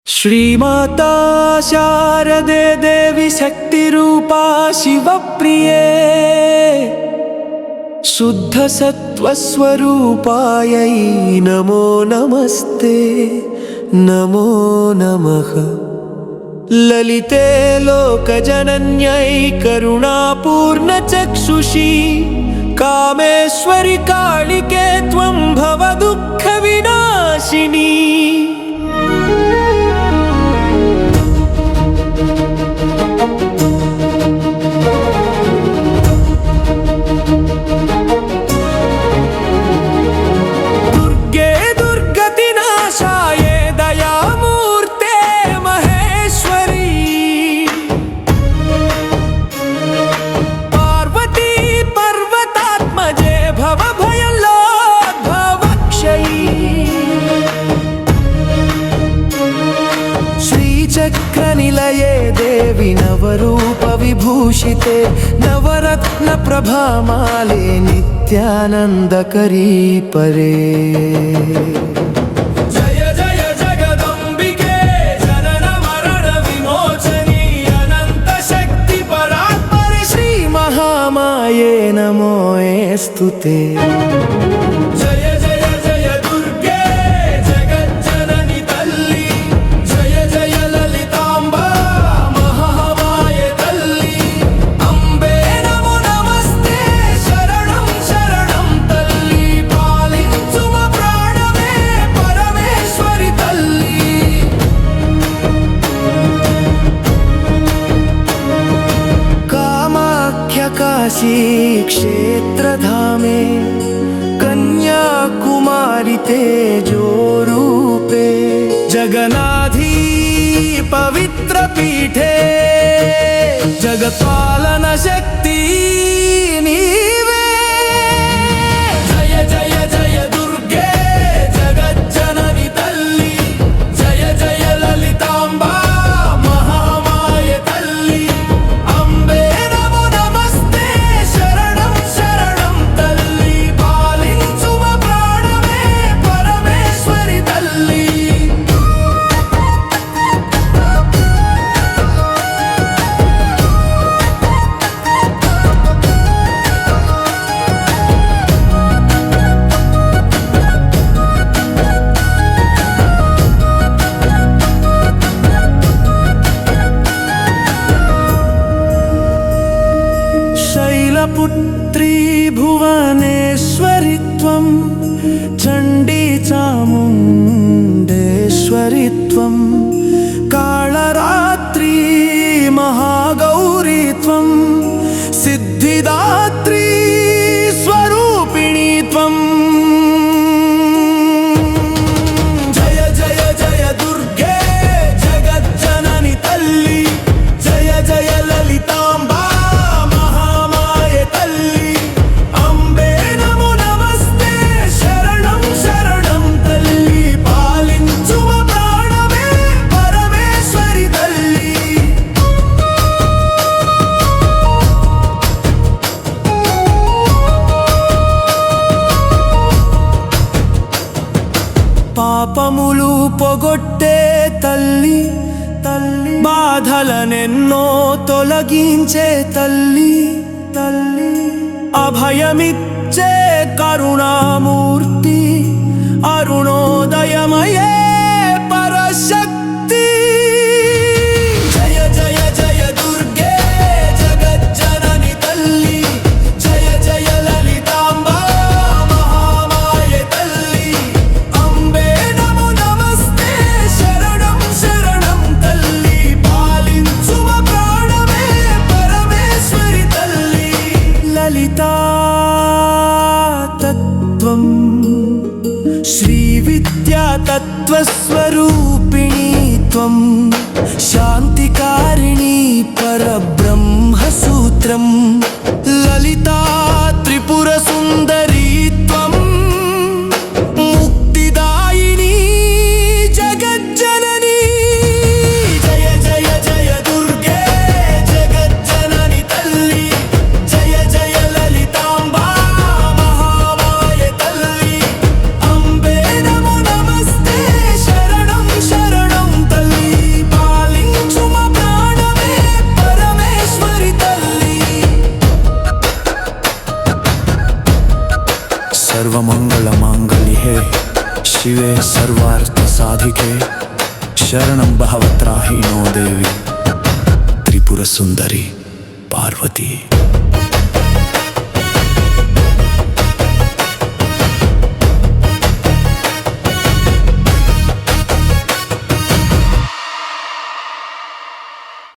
श्रीमाता शारदे देवी शक्तिरूपा शिवप्रिये शुद्धसत्त्वस्वरूपायै नमो नमस्ते नमो नमः। ललिते लोकजनन्यै करुणापूर्णचक्षुषी कामेश्वरि कालिके त्वं भवदुःखविनाशिनी। चक्रनिलये देवी नवरूप विभूषिते नवरत्न प्रभामाले नित्यानन्दकरी परे। जय जय जगदम्बिके जनन मरण विमोचनी अनंत शक्ति परात्परे श्री महामाये नमोऽस्तु ते। काशी क्षेत्रधामे कन्याकुमारी तेजोरूपे जगन्नाधी पवित्र पीठे जगत्पालन शक्ति नीवे। जय जय जय दुर्गे जगज्जननी तल्ली जय जय ललितांबा महामाये तल्ली अंबे पुत्री भुवनेश्वरि त्वं चण्डी चामुण्डेश्वरि त्वं कालरात्रि महागौरी त्वं सिद्धिदात्री स्वरूपिणी त्वं। जय जय जय दुर्गे जगज्जननी तल्ली जय जय ललितांबा పాపములు పొగొట్టే తల్లి తల్లి బాధలనెన్నో తొలగించే తల్లి తల్లి అభయమిచ్చే కరుణామూర్తి అరుణోదయమయే పరశక్తి। జయ జయ జయ దుర్గే జగజ్జనని తల్లి జయ జయ లలితాంబా మహామాయే తల్లి అంబే నమో నమస్తే శరణం శరణం తల్లి పాలించుమ ప్రాణమే పరమేశ్వరి తల్లి। లలితా తత్వం శ్రీ విద్యా తత్వస్వరూపిణి सर्वमङ्गलमाङ्गल्ये शिवे सर्वार्थसाधिके शरणं भवत्राहि नो देवी त्रिपुरसुन्दरी पार्वती।